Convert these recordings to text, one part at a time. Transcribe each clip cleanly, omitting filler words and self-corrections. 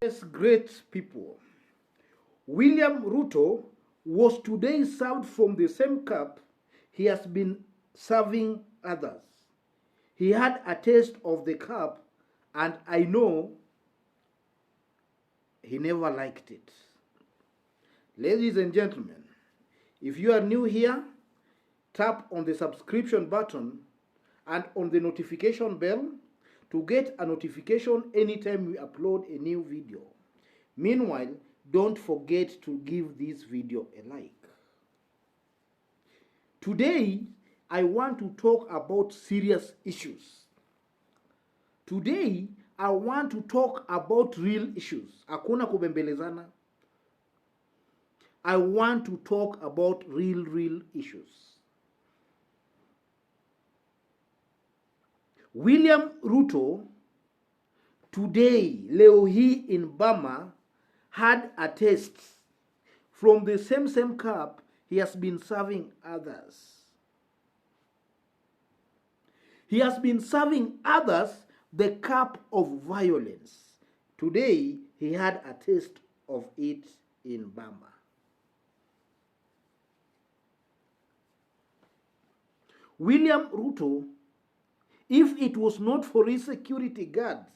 Yes, great people. William Ruto was today served from the same cup he has been serving others. He had a taste of the cup, and I know he never liked it. Ladies and gentlemen, if you are new here, tap on the subscription button and on the notification bell to get a notification anytime we upload a new video. Meanwhile, don't forget to give this video a like. Today, I want to talk about serious issues. Today, I want to talk about real issues. Hakuna kubembelezana. I want to talk about real issues. William Ruto, today, leo hii in Burma, had a taste from the same cup he has been serving others. He has been serving others the cup of violence. Today, he had a taste of it in Burma. William Ruto, if it was not for his security guards,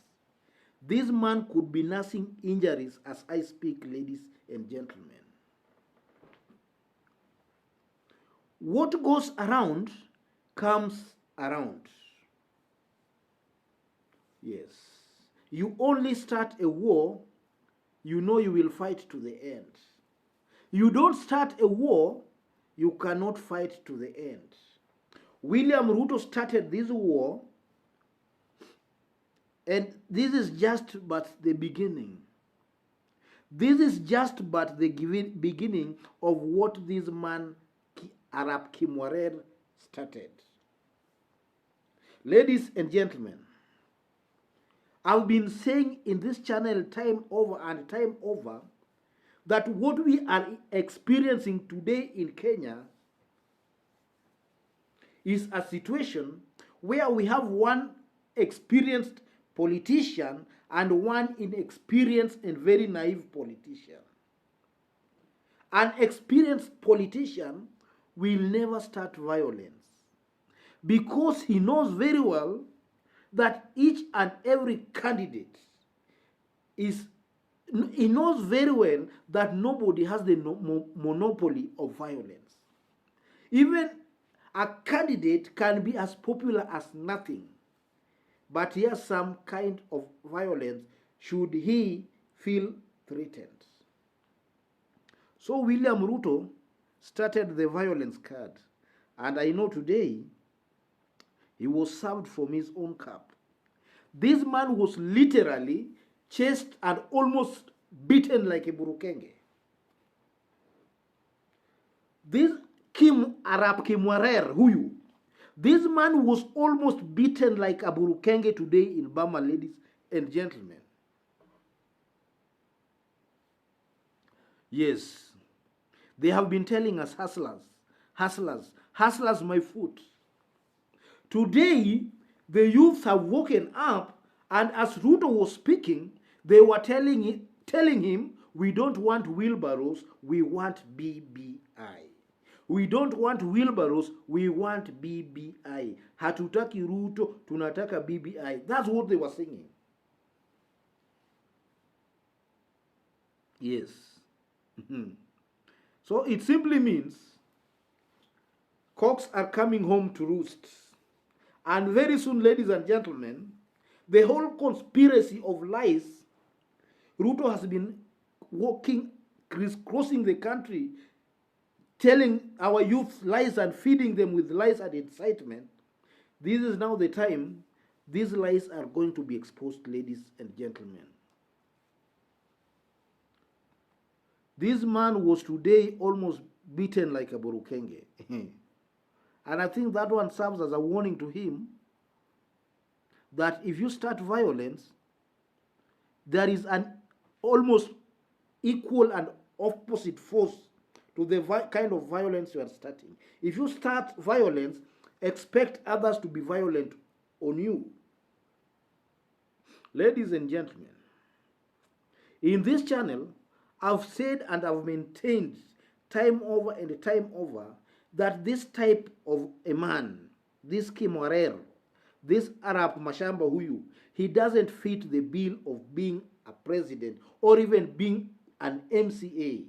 this man could be nursing injuries as I speak, ladies and gentlemen. What goes around comes around. Yes. You only start a war, you know you will fight to the end. You don't start a war, you cannot fight to the end. William Ruto started this war, and this is just but the beginning. This is just but the beginning of what this man, Arap Kimwarer, started. Ladies and gentlemen, I've been saying in this channel time over and time over that what we are experiencing today in Kenya is a situation where we have one experienced politician and one inexperienced and very naive politician. An experienced politician will never start violence because he knows very well that each and every candidate he knows very well that nobody has the monopoly of violence. Even a candidate can be as popular as nothing, but he has some kind of violence should he feel threatened. So William Ruto started the violence card, and I know today he was served from his own cup. This man was literally chased and almost beaten like a burukenge. This Arap Kimwarer, huyu, this man was almost beaten like a burukenge today in Burma, ladies and gentlemen. Yes, they have been telling us hustlers, my foot. Today, the youth have woken up, and as Ruto was speaking, they were telling him, we don't want wheelbarrows, we want BBI. We don't want wheelbarrows, we want BBI. Hatutaki Ruto, tunataka BBI. That's what they were singing. Yes. So it simply means cocks are coming home to roost. And very soon, ladies and gentlemen, the whole conspiracy of lies, Ruto has been walking, crisscrossing the country, telling our youth lies and feeding them with lies and incitement. This is now the time these lies are going to be exposed, ladies and gentlemen. This man was today almost beaten like a burukenge. And I think that one serves as a warning to him that if you start violence, there is an almost equal and opposite force to the kind of violence you are starting. If you start violence, expect others to be violent on you. Ladies and gentlemen, In this channel, I've said and I've maintained time over and time over that this type of a man, this Kimorer, this Arab Mashamba Huyu, he doesn't fit the bill of being a president or even being an MCA.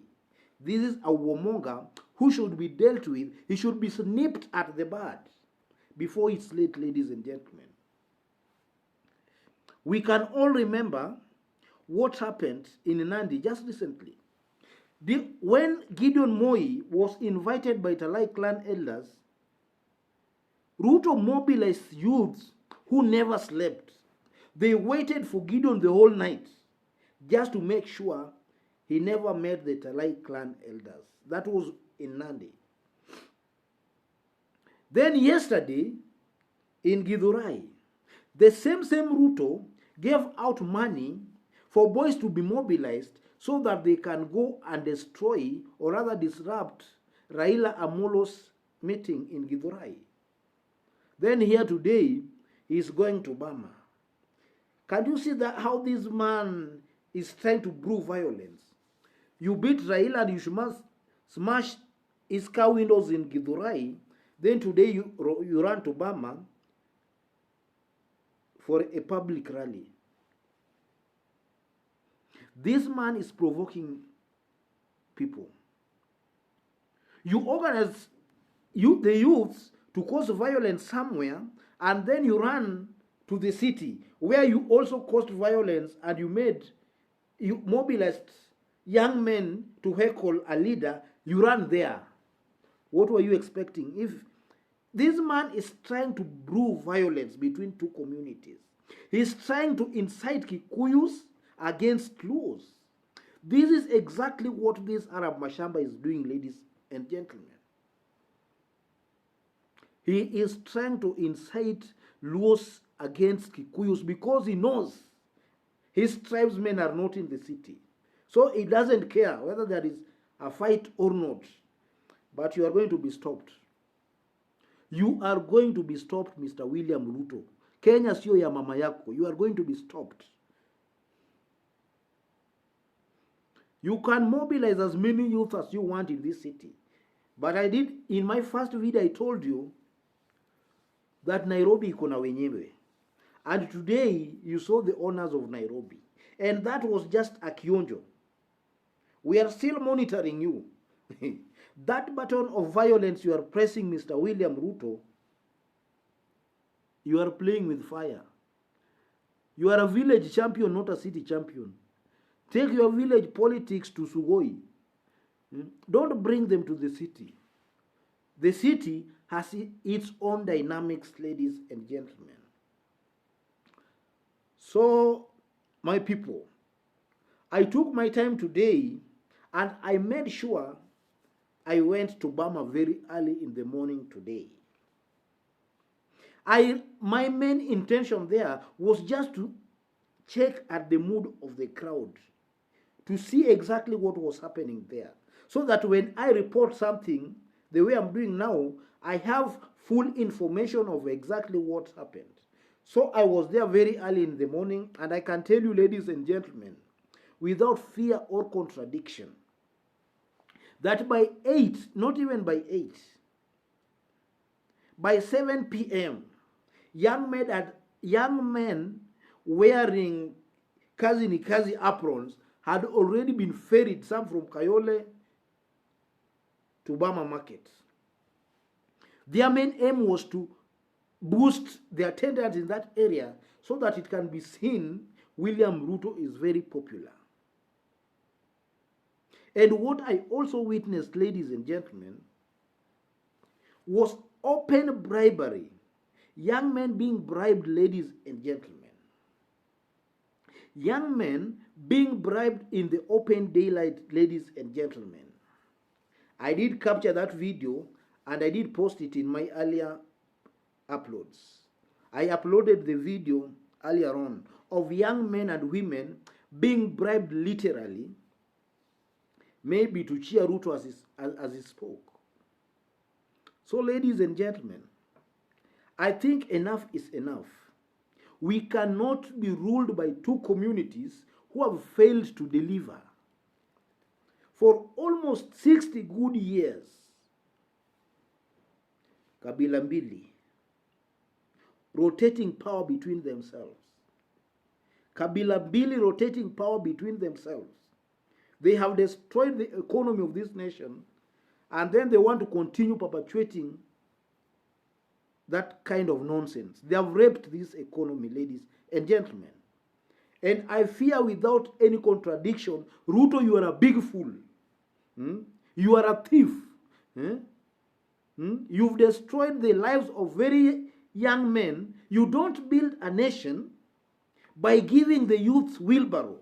This is a warmonger who should be dealt with. He should be snipped at the bud before it's late, ladies and gentlemen. We can all remember what happened in Nandi just recently. When Gideon Moi was invited by Talai clan elders, Ruto mobilized youths who never slept. They waited for Gideon the whole night just to make sure he never met the Talai clan elders. That was in Nandi. Then yesterday, in Githurai, the same Ruto gave out money for boys to be mobilized so that they can go and destroy or rather disrupt Raila Amolo's meeting in Githurai. Then here today, he's going to Bama. Can you see that how this man is trying to brew violence? You beat Raila and you smash his car windows in Githurai. Then today you run to Bama for a public rally. This man is provoking people. You organize the youths to cause violence somewhere, and then you run to the city where you also caused violence and you mobilized young men to heckle a leader. You run there. What were you expecting? If this man is trying to brew violence between two communities, he's trying to incite Kikuyus against Luos. This is exactly what this Arab Mashamba is doing, ladies and gentlemen. He is trying to incite Luos against Kikuyus because he knows his tribesmen are not in the city. So he doesn't care whether there is a fight or not. But you are going to be stopped. You are going to be stopped, Mr. William Ruto. Kenya sio ya mama yako. You are going to be stopped. You can mobilize as many youth as you want in this city. But in my first video, I told you that Nairobi iko na wenyewe. And today, you saw the owners of Nairobi. And that was just a kionjo. We are still monitoring you. That button of violence you are pressing, Mr. William Ruto, you are playing with fire. You are a village champion, not a city champion. Take your village politics to Sugoi. Don't bring them to the city. The city has its own dynamics, ladies and gentlemen. So, my people, I took my time today and I made sure I went to Bama very early in the morning today. My main intention there was just to check at the mood of the crowd, to see exactly what was happening there, so that when I report something, the way I'm doing now, I have full information of exactly what happened. So I was there very early in the morning, and I can tell you, ladies and gentlemen, without fear or contradiction, that by 8, not even by 8, by 7 p.m., young men wearing kazi aprons had already been ferried, some from Kayole to Bama Market. Their main aim was to boost the attendance in that area so that it can be seen William Ruto is very popular. And what I also witnessed, ladies and gentlemen, was open bribery. Young men being bribed, ladies and gentlemen. Young men being bribed in the open daylight, ladies and gentlemen. I did capture that video and I did post it in my earlier uploads. I uploaded the video earlier on of young men and women being bribed literally, maybe to cheer Ruto as he spoke. So, ladies and gentlemen, I think enough is enough. We cannot be ruled by two communities who have failed to deliver for almost 60 good years. Kabila mbili, rotating power between themselves. Kabila mbili rotating power between themselves. They have destroyed the economy of this nation, and then they want to continue perpetuating that kind of nonsense. They have raped this economy, ladies and gentlemen. And I fear, without any contradiction, Ruto, you are a big fool. You are a thief. You've destroyed the lives of very young men. You don't build a nation by giving the youth wheelbarrow.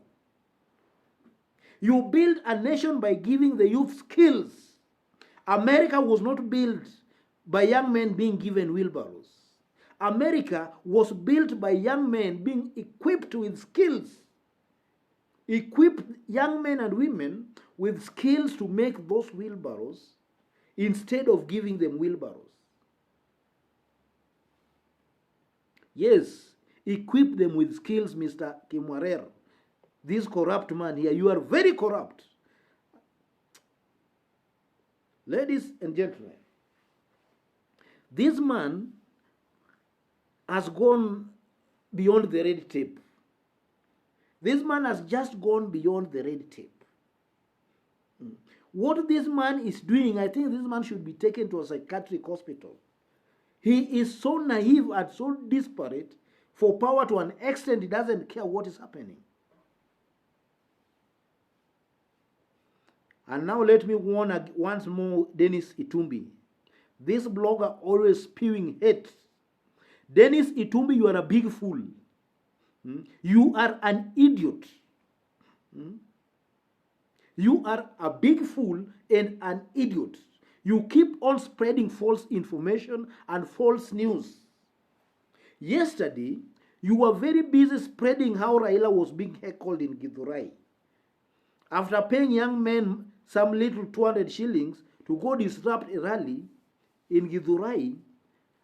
You build a nation by giving the youth skills. America was not built by young men being given wheelbarrows. America was built by young men being equipped with skills. Equip young men and women with skills to make those wheelbarrows instead of giving them wheelbarrows. Yes, equip them with skills, Mr. Kimwarer. This corrupt man here, you are very corrupt. Ladies and gentlemen, this man has gone beyond the red tape. This man has just gone beyond the red tape. What this man is doing, I think this man should be taken to a psychiatric hospital. He is so naive and so disparate for power to an extent he doesn't care what is happening. And now let me warn once more Dennis Itumbi. This blogger always spewing hate. Dennis Itumbi, you are a big fool. You are an idiot. You are a big fool and an idiot. You keep on spreading false information and false news. Yesterday, you were very busy spreading how Raila was being heckled in Githurai. After paying young men some little 200 shillings to go disrupt a rally in Githurai,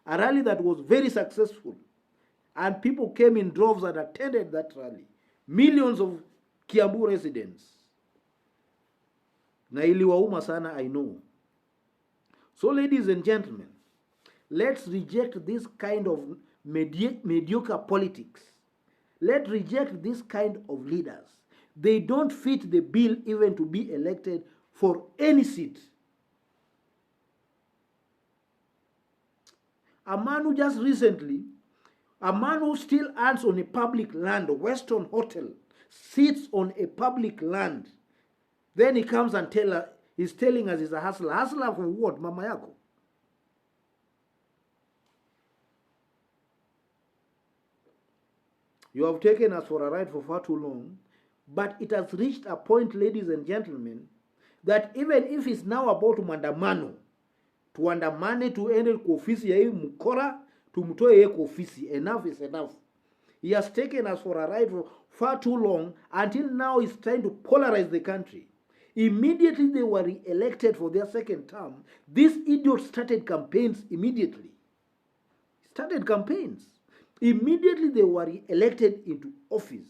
a rally that was very successful, and people came in droves and attended that rally. Millions of Kiambu residents. Na iliwauma sana, I know. So, ladies and gentlemen, let's reject this kind of mediocre politics. Let's reject this kind of leaders. They don't fit the bill even to be elected for any seat. A man who just recently, a man who still earns on a public land, Weston Hotel, sits on a public land. Then he comes and he's telling us he's a hustler. Hustler for what, mama yako? You have taken us for a ride for far too long, but it has reached a point, ladies and gentlemen, that even if it's now about maandamano, tuandamane tuende kwa ofisi ya hii mkora, tumtoe yeye kwa ofisi. Enough is enough. He has taken us for a ride for far too long. Until now he's trying to polarize the country. Immediately they were re-elected for their second term, this idiot started campaigns immediately. Started campaigns. Immediately they were re-elected into office.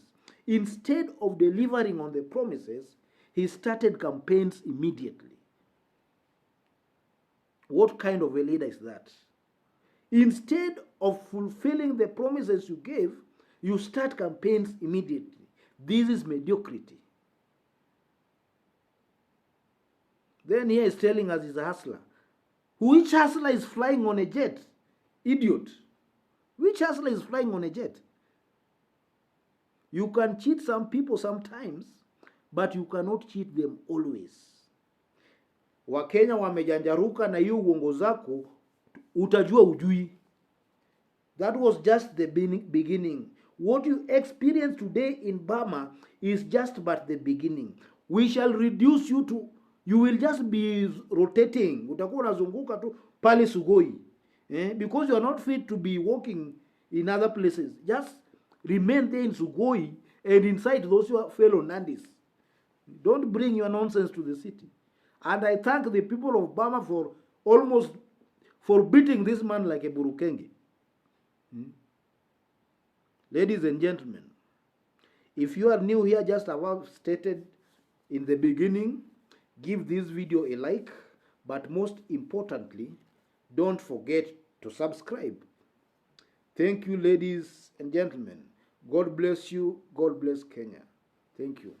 Instead of delivering on the promises, he started campaigns immediately. What kind of a leader is that? Instead of fulfilling the promises you gave, you start campaigns immediately. This is mediocrity. Then here he's telling us he's a hustler. Which hustler is flying on a jet? Idiot. Which hustler is flying on a jet? You can cheat some people sometimes, but you cannot cheat them always. Wakenya wamejanjaruka na hiyo uongo zako, utajua ujui. That was just the beginning. What you experience today in Burma is just but the beginning. We shall reduce you to, you will just be rotating. Utakuwa unazunguka tu pale Sugoi. Because you are not fit to be walking in other places. Just remain there in Sugoi and inside those your fellow Nandis. Don't bring your nonsense to the city. And I thank the people of Burma for almost for beating this man like a Burukenge. Ladies and gentlemen, If you are new here, just as I've stated in the beginning, give this video a like, but most importantly, don't forget to subscribe. Thank you, ladies and gentlemen. God bless you. God bless Kenya. Thank you.